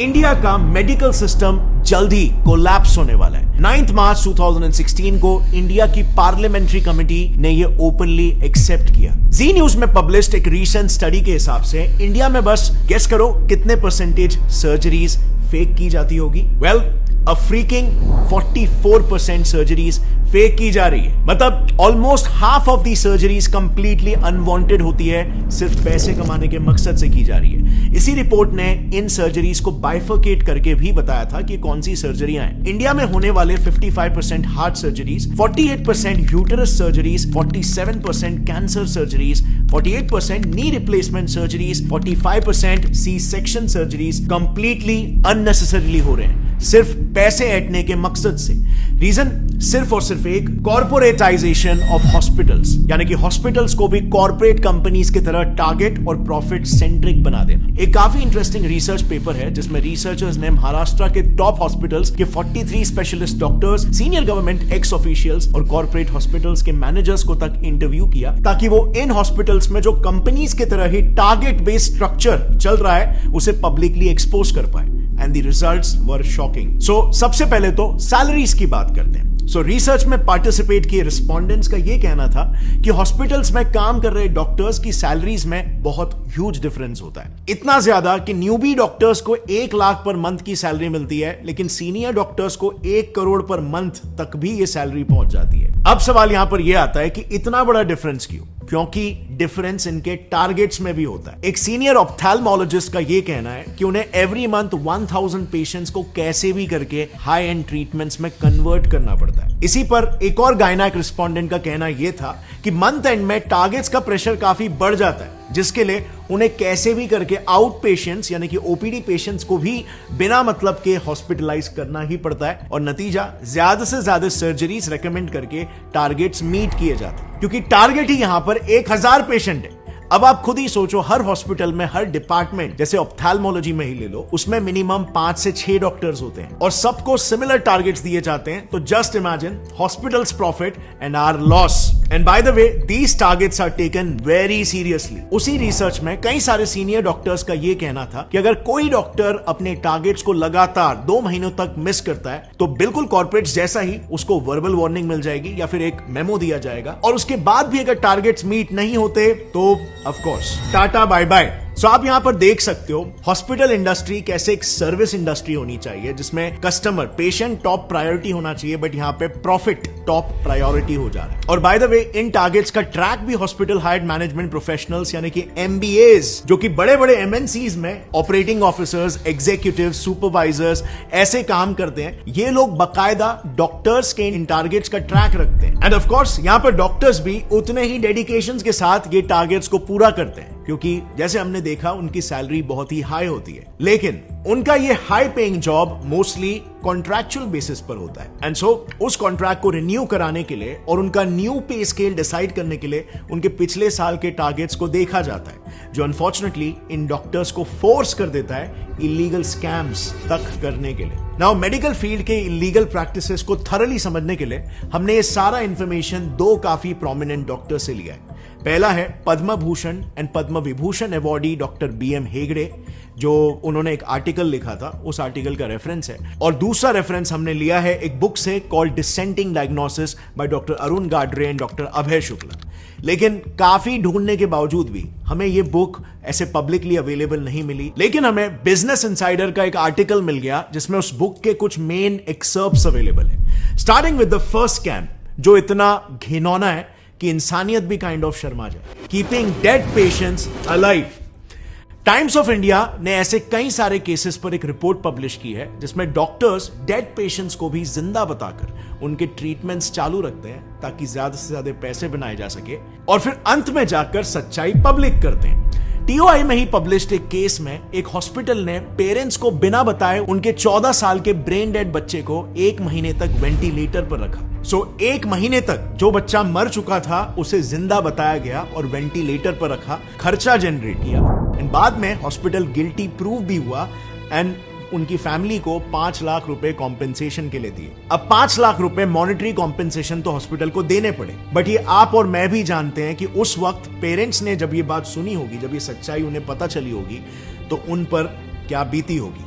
India का medical system जल्द ही collapse होने वाला है। 9 मार्च 2016 को इंडिया की पार्लियामेंट्री कमेटी ने यह ओपनली एक्सेप्ट किया। जी न्यूज में पब्लिश्ड एक रीसेंट स्टडी के हिसाब से इंडिया में बस गेस करो कितने परसेंटेज सर्जरीज फेक की जाती होगी। वेल, अ फ्रीकिंग 44% सर्जरीज फेक की जा रही है। मतलब almost half of the surgeries completely unwanted होती है, सिर्फ पैसे कमाने के मकसद से की जा रही है। इसी रिपोर्ट ने इन सर्जरीज को बाइफरकेट करके भी बताया था कि कौन सी सर्जरियां हैं। इंडिया में होने वाले 55% heart surgeries, 48% uterus surgeries, 47% cancer surgeries, 48% knee replacement surgeries, 45% C section surgeries completely unnecessarily हो रहे हैं, सिर्फ पैसे ऐंठने के मकसद से। रीजन सिर्फ और सिर्फ एक, कॉर्पोरेटाइजेशन ऑफ हॉस्पिटल्स, यानी कि हॉस्पिटल्स को भी कॉर्पोरेट कंपनीज की तरह टारगेट और प्रॉफिट सेंट्रिक बना देना। एक काफी इंटरेस्टिंग रिसर्च पेपर है जिसमें रिसर्चर्स ने महाराष्ट्र के टॉप हॉस्पिटल्स के 43 specialist doctors, senior government x officials और कॉर्पोरेट हॉस्पिटल्स के मैनेजर्स को तक इंटरव्यू किया, ताकि वो इन हॉस्पिटल्स में जो कंपनीज की तरह ही टारगेट बेस्ड स्ट्रक्चर चल रहा है उसे पब्लिकली एक्सपोज कर पाए। And the results were shocking. So सबसे पहले तो सैलरीज की बात करते हैं। सो रिसर्च में पार्टिसिपेट किए रिस्पोंडेंट्स का यह कहना था कि हॉस्पिटल्स में काम कर रहे डॉक्टर्स की सैलरीज में बहुत ह्यूज डिफरेंस होता है। इतना ज्यादा कि न्यूबी डॉक्टर्स को 1 लाख पर मंथ की सैलरी मिलती है, लेकिन सीनियर डॉक्टर्स को 1 करोड़ पर मंथ तक भी ये सैलरी पहुंच जाती है। अब सवाल यहां पर यह आता है कि इतना बड़ा डिफरेंस क्यों? क्योंकि डिफरेंस इनके टारगेट्स में भी होता है। एक सीनियर ऑप्थेल्मोलॉजिस्ट का यह कहना है कि उन्हें एवरी मंथ 1000 पेशेंट्स को कैसे भी करके हाई एंड ट्रीटमेंट्स में कन्वर्ट करना पड़ता है। इसी पर एक और गायनेक रिस्पोंडेंट का कहना यह था कि मंथ एंड में टारगेट्स का प्रेशर काफी बढ़ जाता है, जिसके लिए उन्हें कैसे भी करके आउट पेशेंट्स यानी कि ओपीडी पेशेंट्स को भी बिना मतलब के हॉस्पिटलाइज करना ही पड़ता है, और नतीजा ज्यादा से ज्यादा सर्जरीज रेकमेंड करके टारगेट्स मीट किए जाते हैं, क्योंकि टारगेट ही यहां पर 1000 पेशेंट है। अब आप खुद ही सोचो, हर हॉस्पिटल में, हर डिपार्टमेंट, जैसे ऑप्थेल्मोलॉजी में ही ले लो, उसमें मिनिमम 5 से 6 डॉक्टर्स होते हैं और सबको सिमिलर टारगेट्स दिए जाते हैं। तो just imagine hospitals profit and our loss. And by the way, these targets are taken very seriously. उसी रिसर्च में कई सारे सीनियर डॉक्टर्स का यह कहना था कि अगर कोई डॉक्टर अपने टारगेट्स को लगातार 2 महीनों तक मिस करता है तो बिल्कुल कॉर्पोरेट्स जैसा ही उसको वर्बल वार्निंग मिल जाएगी या फिर एक मेमो दिया जाएगा, और उसके बाद भी अगर टारगेट्स मीट नहीं होते तो of course tata bye bye. So आप यहां पर देख सकते हो हॉस्पिटल इंडस्ट्री कैसे एक सर्विस इंडस्ट्री होनी चाहिए, जिसमें कस्टमर, पेशेंट टॉप प्रायोरिटी होना चाहिए, बट यहां पे प्रॉफिट टॉप प्रायोरिटी हो जा रहा है। और bye the way, in targets का ट्रैक भी हॉस्पिटल हायर्ड मैनेजमेंट प्रोफेशनल्स यानी कि एमबीएस, जो कि बड़े बड़े एमएनसीज में ऑपरेटिंग ऑफिसर्स, एग्जीक्यूटिव, सुपरवाइजर्स ऐसे काम करते हैं। ये लोग बकायदा डॉक्टर्स के इन टारगेट्स का ट्रैक रखते हैं। एंड ऑफ कोर्स यहां पर डॉक्टर्स भी उतने ही डेडिकेशन के साथ ये टारगेट्स को पूरा करते हैं, क्योंकि जैसे हमने देखा उनकी सैलरी बहुत ही हाई होती है, लेकिन उनका ये high paying job mostly contractual basis पर होता है। एंड सो उस कॉन्ट्रैक्ट को रिन्यू कराने के लिए और उनका न्यू पे स्केल डिसाइड करने के लिए उनके पिछले साल के टारगेट्स को देखा जाता है, जो अनफॉर्चुनेटली इन डॉक्टर्स को फोर्स कर देता है इलीगल स्कैम्स तक करने के लिए। नाउ मेडिकल फील्ड के इलीगल प्रैक्टिसेस को थरली समझने के लिए हमने ये सारा इंफॉर्मेशन 2 काफी प्रोमिनेंट डॉक्टर से लिया है। पहला है Padma Bhushan and Padma Vibhushan awardee doctor BM Hegde, जो उन्होंने एक आर्टिकल लिखा था, उस आर्टिकल का रेफरेंस है। और दूसरा रेफरेंस हमने लिया है एक बुक से called dissenting diagnosis by doctor Arun Gadre and doctor Abhay Shukla. लेकिन काफी ढूंढने के बावजूद भी हमें यह बुक ऐसे पब्लिकली अवेलेबल नहीं मिली, लेकिन हमें बिजनेस इनसाइडर का एक आर्टिकल मिल गया जिसमें उस बुक के कुछ मेन एक्सर्प्ट्स अवेलेबल है। Starting with the first scam, जो इतना घिनौना है कि इंसानियत भी काइंड ऑफ शर्मा जाए। Keeping dead patients alive. Times of India ने ऐसे कई सारे केसेस पर एक रिपोर्ट पब्लिश की है जिसमें डॉक्टर्स डेड पेशेंट्स को भी जिंदा बताकर उनके ट्रीटमेंट्स चालू रखते हैं, ताकि ज्यादा से ज्यादा पैसे बनाए जा सके, और फिर अंत में जाकर सच्चाई पब्लिक करते हैं। TOI में ही पब्लिश्ड एक केस में एक हॉस्पिटल ने पेरेंट्स को बिना बताए उनके 14 साल के ब्रेन डेड बच्चे को 1 महीने तक वेंटिलेटर पर रखा। सो 1 महीने तक जो बच्चा मर चुका था उसे जिंदा बताया गया और वेंटिलेटर पर रखा, खर्चा जनरेट किया, एंड बाद में हॉस्पिटल गिल्टी प्रूव भी हुआ एंड उनकी फैमिली को 5 लाख रुपए कॉम्पेंसेशन के लिए दिए। अब 5 लाख रुपए मॉनेटरी कॉम्पेंसेशन तो हॉस्पिटल को देने पड़े, बट ये आप और मैं भी जानते हैं कि उस वक्त पेरेंट्स ने जब ये बात सुनी होगी, जब ये सच्चाई उन्हें पता चली होगी, तो उन पर क्या बीती होगी।